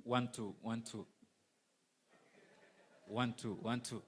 1 2 1 2 1 2 1 2.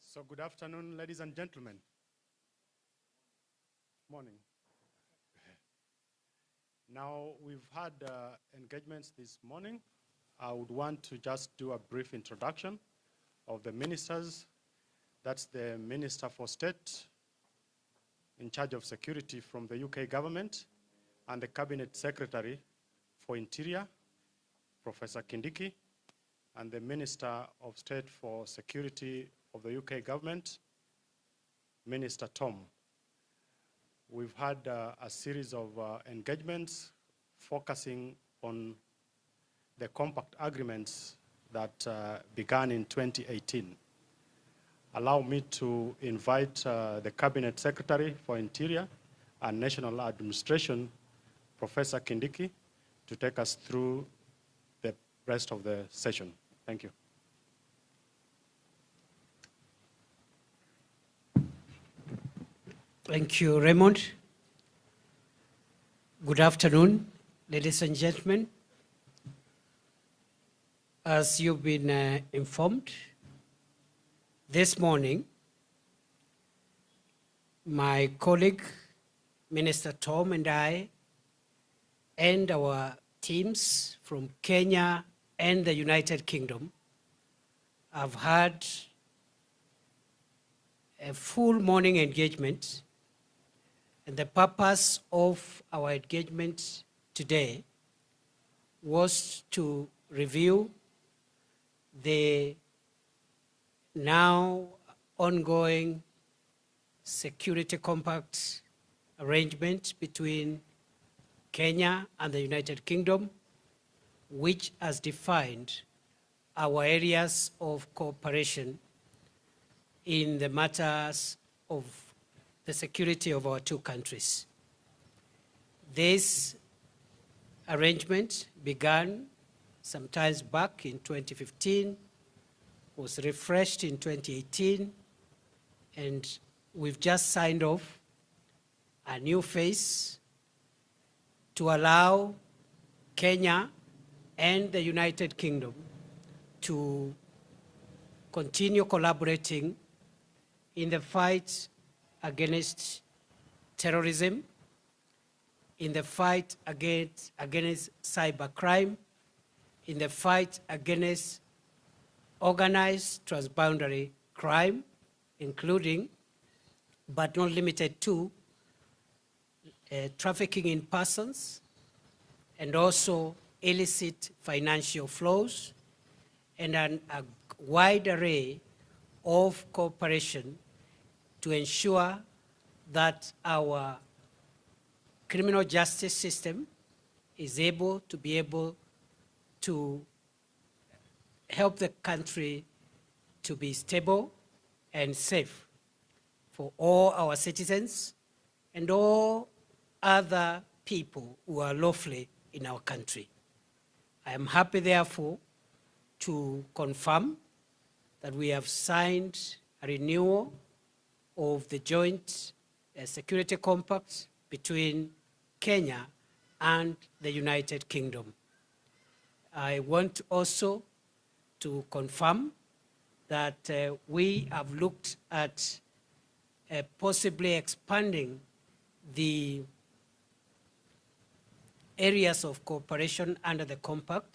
So good afternoon, ladies and gentlemen. Morning. Now, we've had engagements this morning. I would want to just do a brief introduction of the ministers. That's the Minister for State in charge of security from the UK government, and the Cabinet Secretary for Interior, Professor Kindiki, and the Minister of State for Security of the UK government, Minister Tom. We've had a series of engagements focusing on the compact agreements that began in 2018. Allow me to invite the Cabinet Secretary for Interior and National Administration, Professor Kindiki, to take us through the rest of the session. Thank you. Thank you, Raymond. Good afternoon, ladies and gentlemen. As you've been informed, this morning, my colleague, Minister Tom, and I, and our teams from Kenya and the United Kingdom have had a full morning engagement, and the purpose of our engagement today was to review the now ongoing security compact arrangement between Kenya and the United Kingdom, which has defined our areas of cooperation in the matters of the security of our two countries. This arrangement began sometimes back in 2015, was refreshed in 2018, and we've just signed off a new phase to allow Kenya and the United Kingdom to continue collaborating in the fight against terrorism, in the fight against cybercrime, in the fight against organized transboundary crime, including, but not limited to, trafficking in persons, and also illicit financial flows, and a wide array of cooperation to ensure that our criminal justice system is able to help the country to be stable and safe for all our citizens and all other people who are lawfully in our country. I am happy, therefore, to confirm that we have signed a renewal of the joint security compact between Kenya and the United Kingdom. I want also to confirm that we have looked at possibly expanding the areas of cooperation under the compact.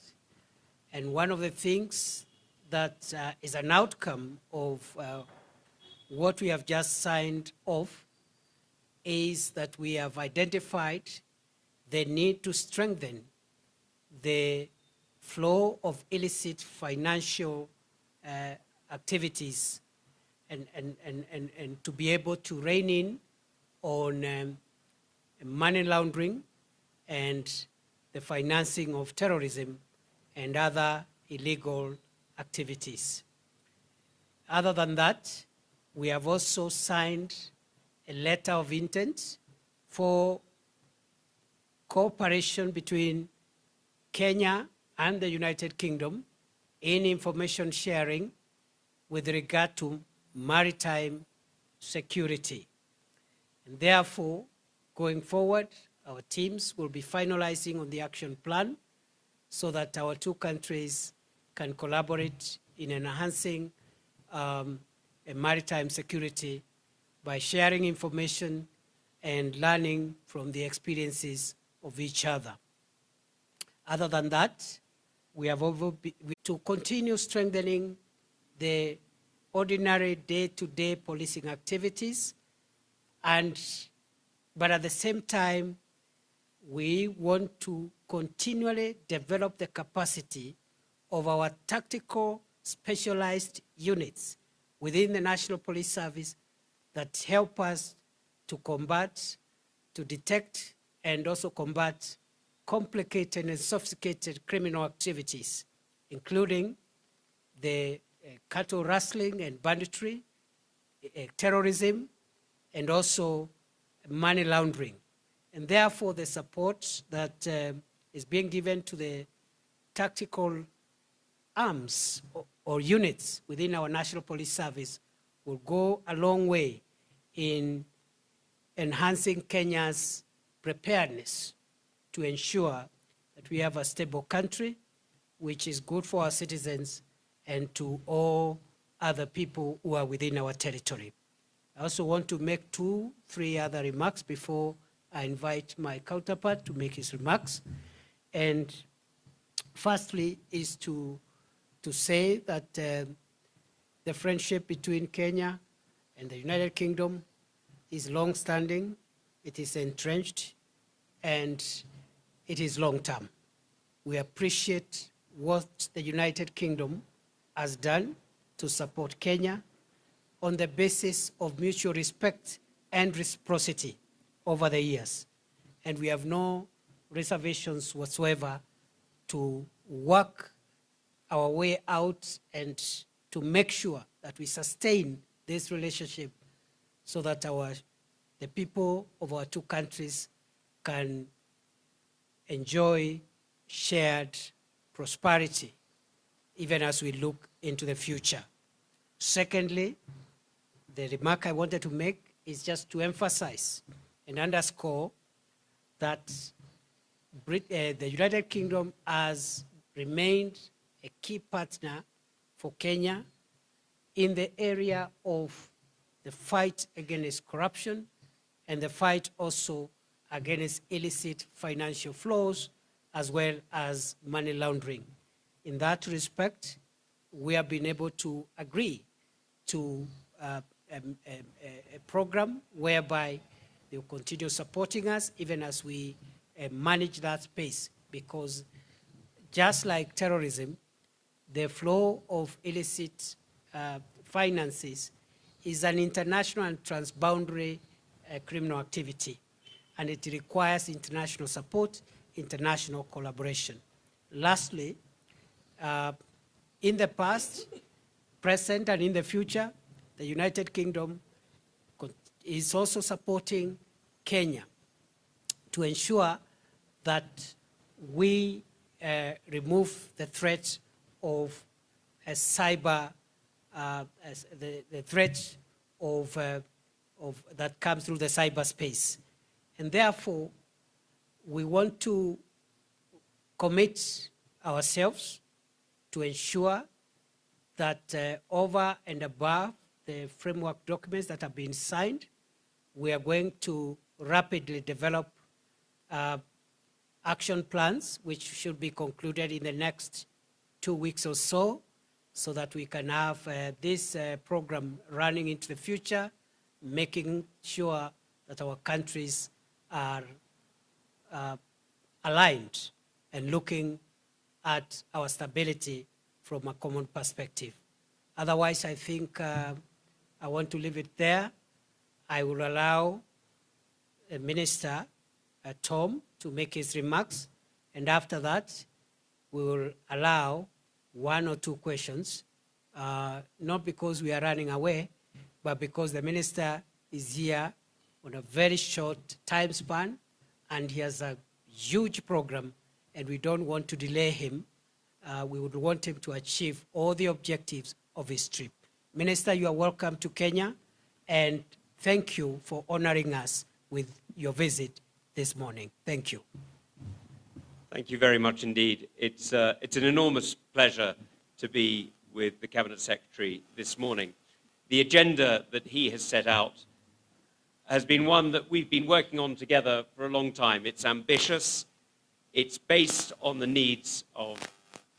And one of the things that is an outcome of what we have just signed off is that we have identified the need to strengthen the flow of illicit financial activities and to be able to rein in on money laundering and the financing of terrorism and other illegal activities. Other than that, we have also signed a letter of intent for cooperation between Kenya and the United Kingdom in information sharing with regard to maritime security. And therefore, going forward, our teams will be finalizing on the action plan so that our two countries can collaborate in enhancing maritime security by sharing information and learning from the experiences of each other. Other than that, we have to continue strengthening the ordinary day-to-day policing activities, but at the same time, we want to continually develop the capacity of our tactical specialized units within the National Police Service that help us to combat, to detect, and also combat complicated and sophisticated criminal activities, including the cattle rustling and banditry, terrorism, and also money laundering. And therefore, the support that is being given to the tactical arms or units within our National Police Service will go a long way in enhancing Kenya's preparedness to ensure that we have a stable country, which is good for our citizens and to all other people who are within our territory. I also want to make 2-3 other remarks before I invite my counterpart to make his remarks. And firstly is to say that the friendship between Kenya and the United Kingdom is long-standing, it is entrenched, and it is long-term. We appreciate what the United Kingdom has done to support Kenya on the basis of mutual respect and reciprocity over the years. And we have no reservations whatsoever to work our way out and to make sure that we sustain this relationship so that the people of our two countries can enjoy shared prosperity even as we look into the future. Secondly, the remark I wanted to make is just to emphasize and underscore that the United Kingdom has remained a key partner for Kenya in the area of the fight against corruption and the fight also against illicit financial flows as well as money laundering. In that respect, we have been able to agree to a program whereby they will continue supporting us even as we manage that space, because just like terrorism, the flow of illicit finances is an international and transboundary criminal activity, and it requires international support, international collaboration. Lastly, in the past, present, and in the future, the United Kingdom is also supporting Kenya to ensure that we remove the threat of a cyber, the threat of that comes through the cyberspace. And therefore, we want to commit ourselves to ensure that over and above the framework documents that have been signed, we are going to rapidly develop action plans, which should be concluded in the next 2 weeks or so that we can have this program running into the future, making sure that our countries are aligned and looking at our stability from a common perspective. Otherwise, I think I want to leave it there. I will allow Minister Tom to make his remarks, and after that, we will allow 1 or 2 questions, not because we are running away, but because the minister is here on a very short time span, and he has a huge program, and we don't want to delay him. We would want him to achieve all the objectives of his trip. Minister, you are welcome to Kenya, and thank you for honoring us with your visit this morning. Thank you. Thank you very much indeed. It's an enormous pleasure to be with the Cabinet Secretary this morning. The agenda that he has set out has been one that we've been working on together for a long time. It's ambitious. It's based on the needs of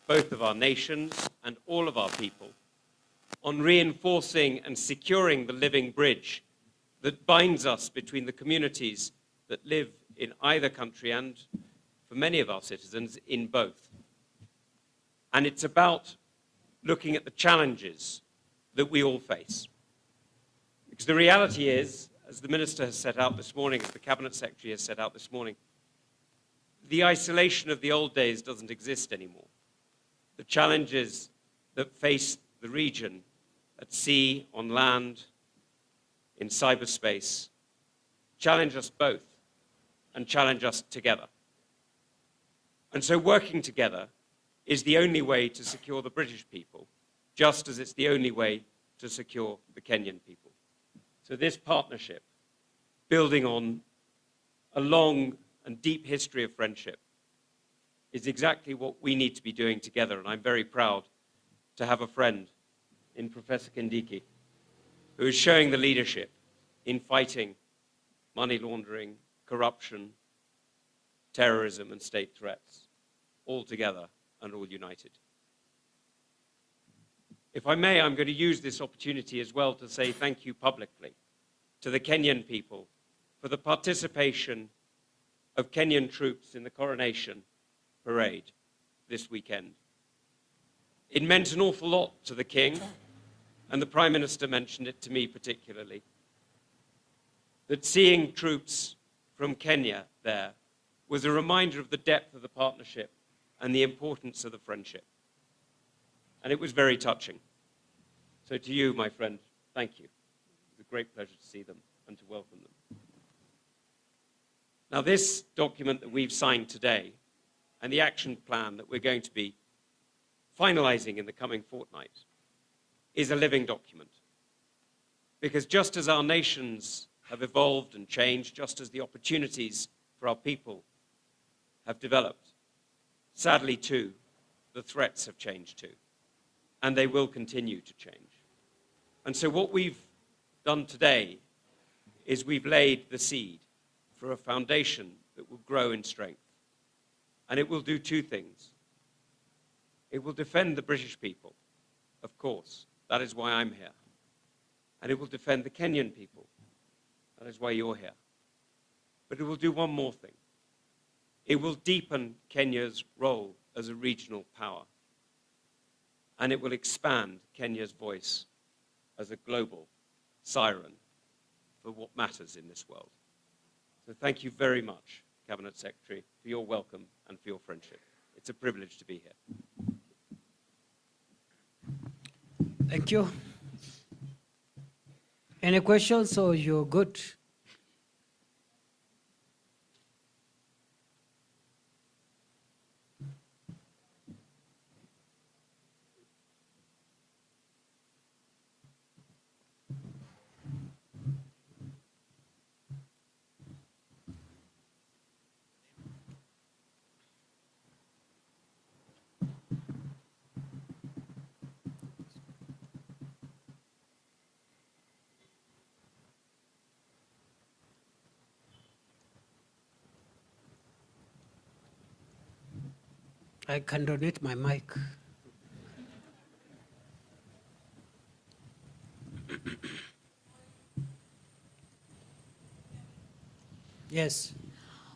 both of our nations and all of our people, on reinforcing and securing the living bridge that binds us between the communities that live in either country and, for many of our citizens, in both. And it's about looking at the challenges that we all face. Because the reality is, as the Minister has set out this morning, as the Cabinet Secretary has set out this morning, the isolation of the old days doesn't exist anymore. The challenges that face the region at sea, on land, in cyberspace, challenge us both and challenge us together. And so working together is the only way to secure the British people, just as it's the only way to secure the Kenyan people. So this partnership, building on a long and deep history of friendship, is exactly what we need to be doing together. And I'm very proud to have a friend in Professor Kindiki, who is showing the leadership in fighting money laundering, corruption, terrorism, and state threats, all together and all united. If I may, I'm going to use this opportunity as well to say thank you publicly to the Kenyan people for the participation of Kenyan troops in the coronation parade this weekend. It meant an awful lot to the King, and the Prime Minister mentioned it to me particularly, that seeing troops from Kenya there was a reminder of the depth of the partnership and the importance of the friendship. And it was very touching. So to you, my friend, thank you. It was a great pleasure to see them and to welcome them. Now, this document that we've signed today and the action plan that we're going to be finalizing in the coming fortnight is a living document. Because just as our nations have evolved and changed, just as the opportunities for our people have developed, sadly too, the threats have changed too, and they will continue to change. And so what we've done today is we've laid the seed for a foundation that will grow in strength. And it will do two things. It will defend the British people, of course. That is why I'm here. And it will defend the Kenyan people. That is why you're here. But it will do one more thing. It will deepen Kenya's role as a regional power. And it will expand Kenya's voice as a global siren for what matters in this world. So thank you very much, Cabinet Secretary, for your welcome and for your friendship. It's a privilege to be here. Thank you. Any questions, or you're good? I can donate my mic. Yes.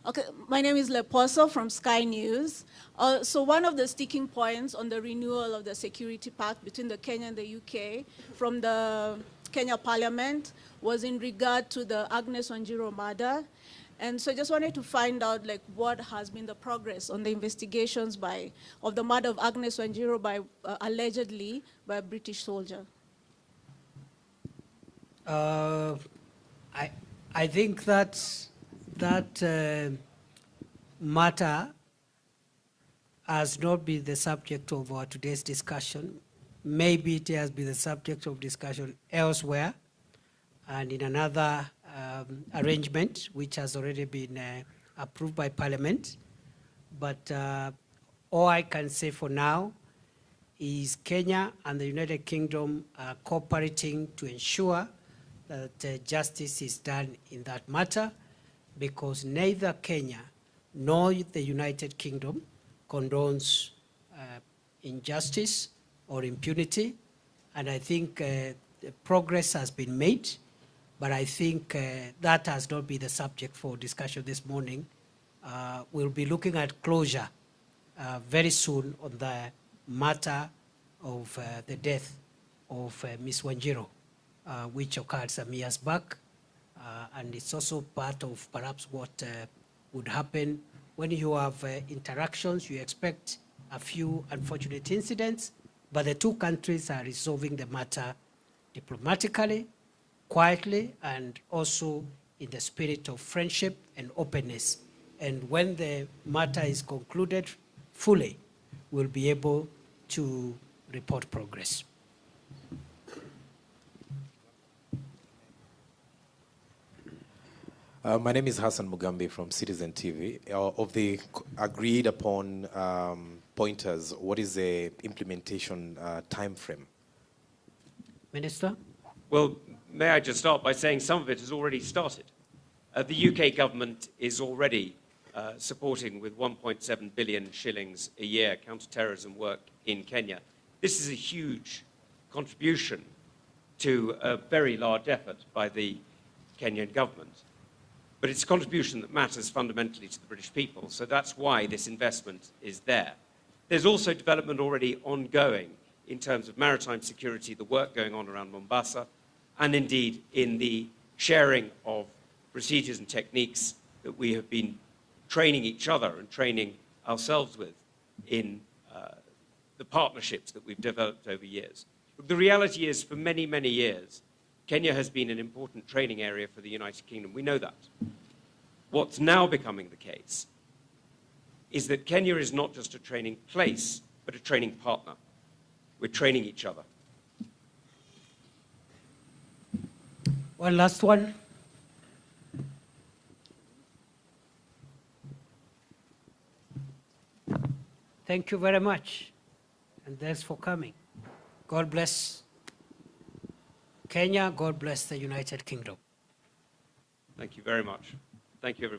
Okay, my name is Leposo from Sky News. So one of the sticking points on the renewal of the security pact between the Kenya and the UK from the Kenya Parliament was in regard to the Agnes Wanjiru murder. And so I just wanted to find out what has been the progress on the investigations of the murder of Agnes Wanjiru allegedly by a British soldier. I think that matter has not been the subject of our today's discussion. Maybe it has been the subject of discussion elsewhere and in another arrangement which has already been approved by Parliament. But all I can say for now is Kenya and the United Kingdom are cooperating to ensure that justice is done in that matter, because neither Kenya nor the United Kingdom condones injustice or impunity. And I think progress has been made, but I think that has not been the subject for discussion this morning. We'll be looking at closure very soon on the matter of the death of Ms. Wanjiru, which occurred some years back. And it's also part of perhaps what would happen when you have interactions. You expect a few unfortunate incidents, but the two countries are resolving the matter diplomatically, quietly, and also in the spirit of friendship and openness. And when the matter is concluded fully, we'll be able to report progress. My name is Hassan Mugambi from Citizen TV. Of the agreed upon pointers, what is the implementation time frame? Minister? Well, may I just start by saying some of it has already started. The UK government is already supporting with 1.7 billion shillings a year counter-terrorism work in Kenya. This is a huge contribution to a very large effort by the Kenyan government. But it's a contribution that matters fundamentally to the British people, so that's why this investment is there. There's also development already ongoing in terms of maritime security, the work going on around Mombasa, and indeed in the sharing of procedures and techniques that we have been training each other and training ourselves with in the partnerships that we've developed over years. But the reality is, for many, many years, Kenya has been an important training area for the United Kingdom. We know that. What's now becoming the case is that Kenya is not just a training place, but a training partner. We're training each other. One last one. Thank you very much, and thanks for coming. God bless Kenya, God bless the United Kingdom. Thank you very much. Thank you, everybody.